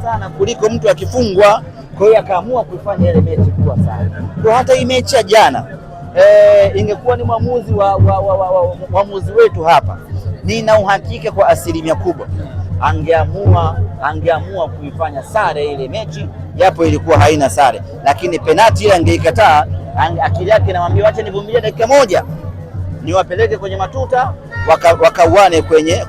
sana kuliko mtu akifungwa, kwa hiyo akaamua kuifanya ile mechi kuwa sana. Kwa hata hii mechi ya jana ingekuwa ni mwamuzi wetu hapa, nina uhakika kwa asilimia kubwa angeamua kuifanya sare ile mechi, japo ilikuwa haina sare, lakini penalti ile angeikataa. Akili yake inamwambia acha nivumilie dakika moja niwapeleke kwenye matuta wakauane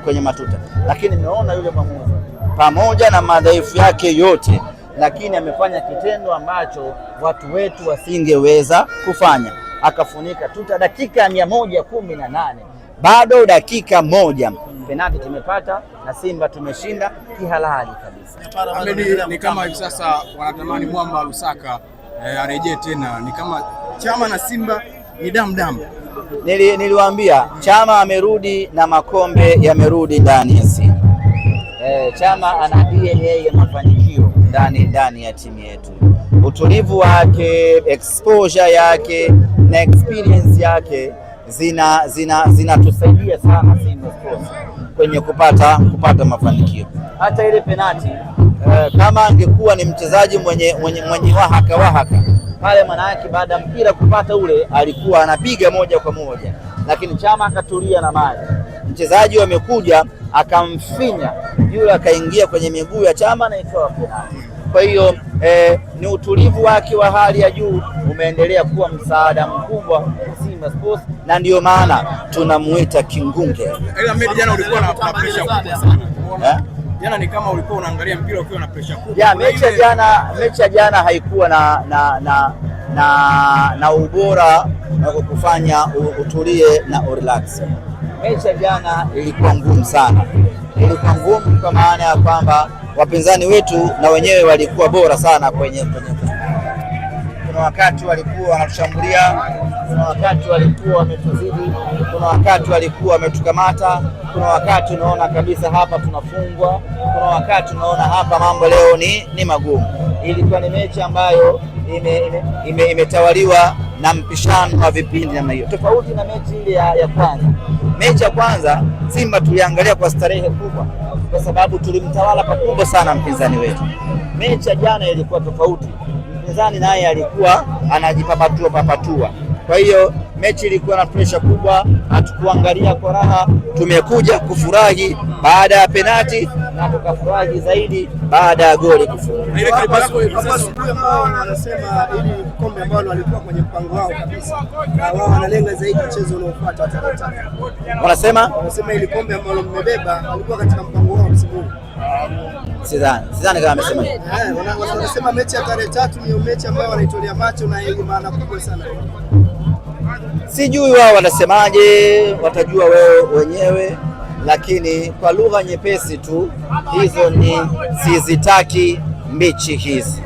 kwenye matuta. Lakini nimeona yule mwamuzi pamoja na madhaifu yake yote, lakini amefanya kitendo ambacho watu wetu wasingeweza kufanya. Akafunika tuta dakika ya 118, bado dakika moja penalti tumepata na Simba tumeshinda kihalali kabisa. Ni kama hivi sasa wanatamani Mwamba Lusaka arejee tena, ni kama Chama na Simba ni damu. Niliwaambia Chama amerudi na makombe yamerudi ndani ya Simba. Chama ana DNA ya mafanikio ndani ya timu yetu. Utulivu wake, exposure yake na experience yake zinatusaidia sana Simba Sports kwenye kupata mafanikio. Hata ile penalti kama angekuwa ni mchezaji mwenye wahaka pale, maana yake baada ya mpira kupata ule alikuwa anapiga moja kwa moja, lakini Chama akatulia na maji. Mchezaji amekuja akamfinya yule, akaingia kwenye miguu ya Chama na ikawa penalti. Kwa hiyo ni utulivu wake wa hali ya juu umeendelea kuwa msaada mkubwa Simba Sports, na ndio maana tunamuita Kingunge. Jana ulikuwa na pressure kubwa sana. Jana ni kama ulikuwa unaangalia mpira ukiwa na pressure kubwa. Mechi ya jana haikuwa na ubora wa kukufanya utulie na relax. Mechi ya jana ilikuwa ngumu sana. Ilikuwa ngumu kwa maana ya kwamba wapinzani wetu na wenyewe walikuwa bora sana kwenye kuna wakati walikuwa wanatushambulia, kuna wakati walikuwa wametuzidi, kuna wakati walikuwa wametukamata, kuna wakati unaona kabisa hapa tunafungwa, kuna wakati unaona hapa mambo leo ni magumu. Ilikuwa ni mechi ambayo imetawaliwa na mpishano wa vipindi namna hiyo, tofauti na mechi ile ya kwanza. Mechi ya kwanza Simba tuliangalia kwa starehe kubwa kwa sababu tulimtawala pakubwa sana mpinzani wetu. Mechi ya jana ilikuwa tofauti, mpinzani naye alikuwa anajipapatua. Kwa hiyo mechi ilikuwa na pressure kubwa, hatukuangalia kwa raha. Tumekuja kufurahi baada ya penalti na tukafurahi zaidi baada ya goli kufungwa. Ile ambao wanasema ili kombe ambalo walikuwa kwenye mpango wao kabisa, na wao wanalenga zaidi mchezo unaofuata tarehe 3. Wanasema ili kombe ambalo mmebeba walikuwa katika mpango wao msimu huu. Sidhani kama amesema. Wanasema mechi ya tarehe 3 ni mechi ambayo wanaitolea macho na yenye maana kubwa sana. Sijui wao wanasemaje, watajua wewe wenyewe, lakini kwa lugha nyepesi tu, hizo ni sizitaki mbichi hizi.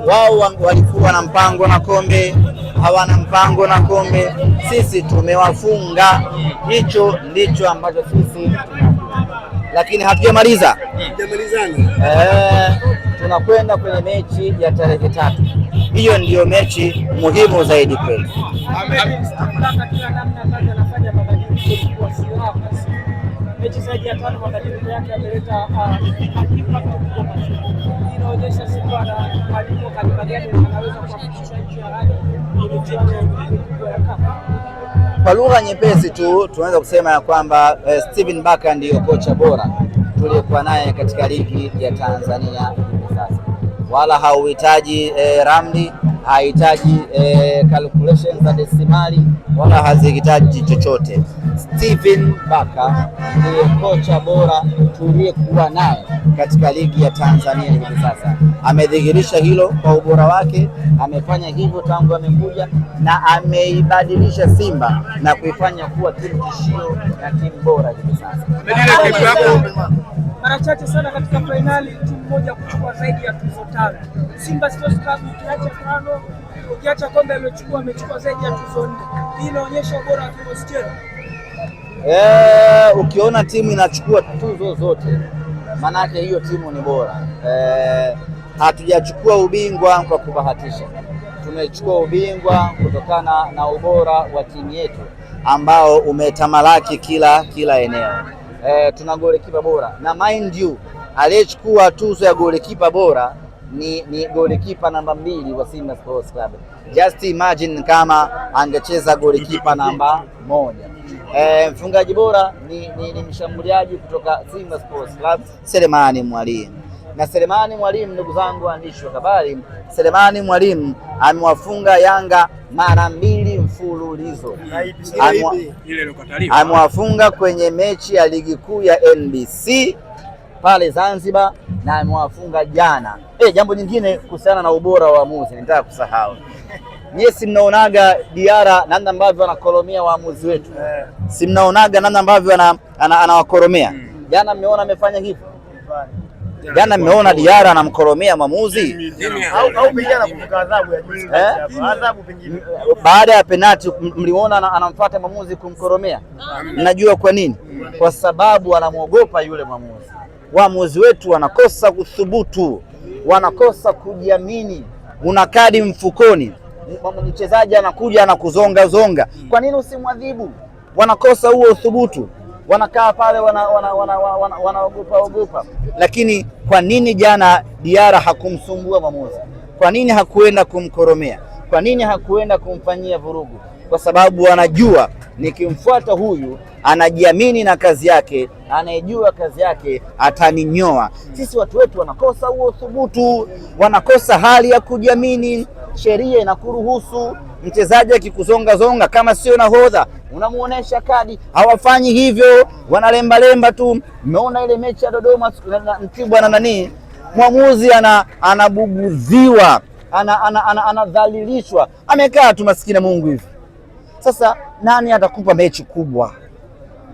Wao walikuwa na mpango na kombe, hawana mpango na kombe. Sisi tumewafunga, hicho ndicho ambacho sisi, lakini hatujamaliza. Tunakwenda kwenye mechi ya tarehe 3. Hiyo ndiyo mechi muhimu zaidi kwetu. Mechi zaidi ya 5 mabadiliko yake yameleta inaonyesha Simba na mabadiliko gani anaweza kufikisha nchi ya hali ya kama. Kwa lugha nyepesi tu tunaweza kusema ya kwamba Steven Baka ndiyo kocha bora tuliyekuwa naye katika ligi ya Tanzania hivi sasa. Wala hauhitaji ramli, hahitaji calculations za desimali, wala hazihitaji chochote. Steven Baka ndiye kocha bora tuliyekuwa naye katika ligi ya Tanzania hivi sasa. Amedhihirisha hilo kwa ubora wake, amefanya hivyo tangu amekuja, na ameibadilisha Simba na kuifanya kuwa timu tishio na timu bora hivi sasa. Mara chache sana katika finali timu moja kuchukua zaidi ya tuzo 5. Simba Sports Club ukiacha kombe amechukua zaidi ya tuzo 4. Hii inaonyesha ubora wa kikosi chetu. Ukiona timu inachukua tuzo zote, maana yake hiyo timu ni bora. Hatujachukua ubingwa kwa kubahatisha. Tumechukua ubingwa kutokana na ubora wa timu yetu ambao umetamalaki kila eneo. Tuna golikipa bora, na mind you aliyechukua tuzo ya golikipa bora ni golikipa namba 2 wa Simba Sports Club. Just imagine kama angecheza golikipa namba 1. Mfungaji bora ni mshambuliaji kutoka Simba Sports Club, Selemani Mwalimu. Na Selemani Mwalimu, ndugu zangu waandishi wa habari, Selemani Mwalimu amewafunga Yanga mara 2 mfululizo. Amewafunga kwenye mechi ya ligi kuu ya NBC pale Zanzibar na amewafunga jana. Jambo jingine kuhusiana na ubora wa waamuzi nitaka kusahau. Nyie si mnaonaga Diara namna ambavyo anakoromea waamuzi wetu? Si mnaonaga namna ambavyo anawakoromea? Jana mmeona amefanya hivyo? Jana mmeona Diara anamkoromea mwamuzi? Au pengine kufuka adhabu ya juzi. Adhabu pengine. Baada ya penalti mliona anamfuata mwamuzi kumkoromea? Mnajua kwa nini? Kwa sababu anamwogopa yule mwamuzi. Waamuzi wetu wanakosa kuthubutu, wanakosa kujiamini. Una kadi mfukoni, mchezaji anakuja anakuzonga zonga, kwa nini usimwadhibu? Wanakosa huo uthubutu, wanakaa pale wanaogopa. Lakini kwa nini jana Diara hakumsumbua mwamuzi? Kwa nini hakuenda kumkoromea? Kwa nini hakuenda kumfanyia vurugu? Kwa sababu anajua nikimfuata huyu anajiamini na kazi yake, anayejua kazi yake ataninyoa. Sisi watu wetu wanakosa huo thubutu, wanakosa hali ya kujiamini. Sheria inakuruhusu mchezaji akikuzonga zonga, kama sio nahodha unamuonesha kadi. Hawafanyi hivyo, wanalemba tu. Mmeona ile mechi ya Dodoma Mtibwa na nani, mwamuzi anabuguziwa, anadhalilishwa, amekaa tu maskini Mungu hivi. Sasa nani atakupa mechi kubwa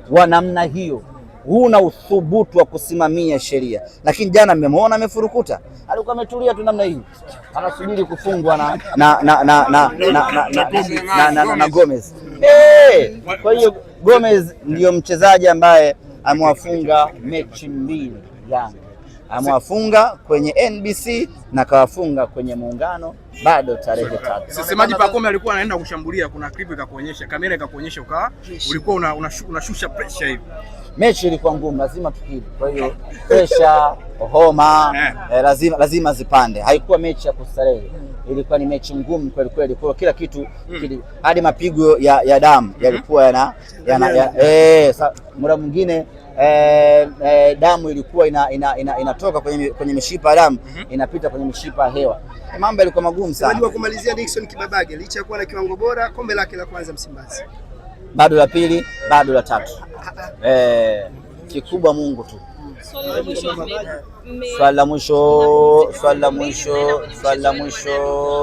wa namna hiyo? Huna uthubutu wa kusimamia sheria. Lakini jana mmemwona amefurukuta, alikuwa ametulia tu namna hii, anasubiri kufungwa na Gomez. Kwa hiyo Gomez ndiyo mchezaji ambaye amewafunga mechi 2 Yanga. Amewafunga kwenye NBC na kawafunga kwenye Muungano bado tarehe 3. Sisemaji Pacome alikuwa anaenda kushambulia, kuna clip ikakuonyesha, kamera ikakuonyesha, ulikuwa unashusha pressure hivi. Mechi ilikuwa ngumu, lazima tukiri. Kwa hiyo pressure, homa, lazima zipande. Haikuwa mechi ya kustarehe. Ilikuwa ni mechi ngumu kweli kweli. Kwa kila kitu hadi mapigo ya damu yalikuwa muda mwingine damu ilikuwa inatoka kwenye mishipa ya damu, inapita kwenye mishipa ya hewa. Mambo yalikuwa magumu sana. Unajua kumalizia Dickson Kibabage, licha ya kuwa na kiwango bora, kombe lake la kwanza Msimbazi, bado la pili, bado la tatu. Kikubwa Mungu tu. Swali la mwisho.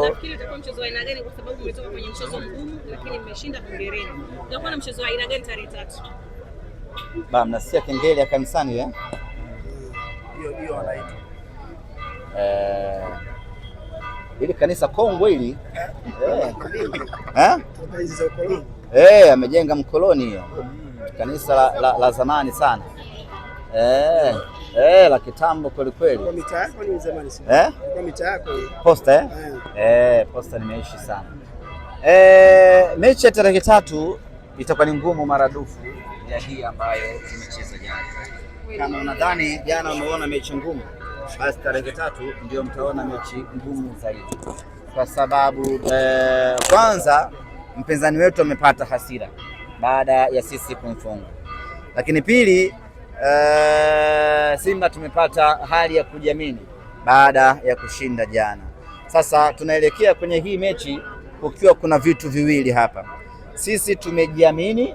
Nafikiri itakuwa mchezo wa aina gani, kwa sababu umetoka kwenye mchezo mgumu lakini mmeshinda, hongereni. Itakuwa na mchezo wa aina gani tarehe 3? Mnasikia kengele ya kanisani hiyo wanaita. Ili kanisa kongwe hili. Amejenga mkoloni hiyo. Kanisa la zamani sana. La kitambo kweli kweli. Kwa mitaa yako ni zamani sana. Kwa mitaa yako hiyo. Posta Posta nimeishi sana. Mechi ya tarehe 3 itakuwa ni ngumu maradufu ya hii ambayo tumecheza jana. Kama unadhani jana umeona mechi ngumu, basi tarehe 3 ndio mtaona mechi ngumu zaidi. Kwa sababu kwanza mpinzani wetu amepata hasira baada ya sisi kumfunga. Lakini pili, Simba tumepata hali ya kujiamini baada ya kushinda jana. Sasa tunaelekea kwenye hii mechi ukiwa kuna vitu viwili hapa. Sisi tumejiamini,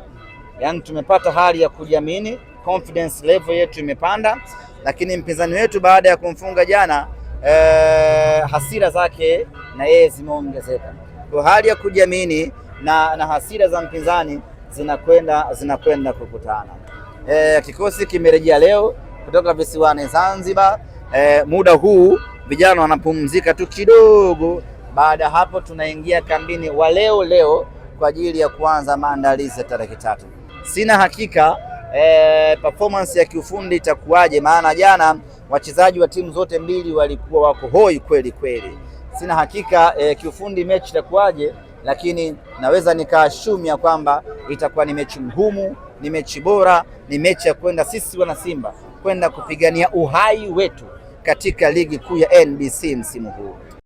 yani tumepata hali ya kujiamini, confidence level yetu imepanda. Lakini mpinzani wetu baada ya kumfunga jana, hasira zake na yeye zimeongezeka. Kwa hali ya kujiamini na hasira za mpinzani zinakwenda kukutana. Kikosi kimerejea leo kutoka visiwani Zanzibar. Muda huu vijana wanapumzika tu kidogo. Baada hapo tunaingia kambini wa leo kwa ajili ya kuanza maandalizi ya tarehe 3. Sina hakika performance ya kiufundi itakuwaje, maana jana wachezaji wa timu zote mbili walikuwa wako hoi kweli kweli. Sina hakika kiufundi mechi itakuwaje, lakini naweza nikaashumia kwamba itakuwa ni mechi ngumu, ni mechi bora, ni mechi ya kwenda sisi wana Simba kwenda kupigania uhai wetu katika ligi kuu ya NBC msimu huu.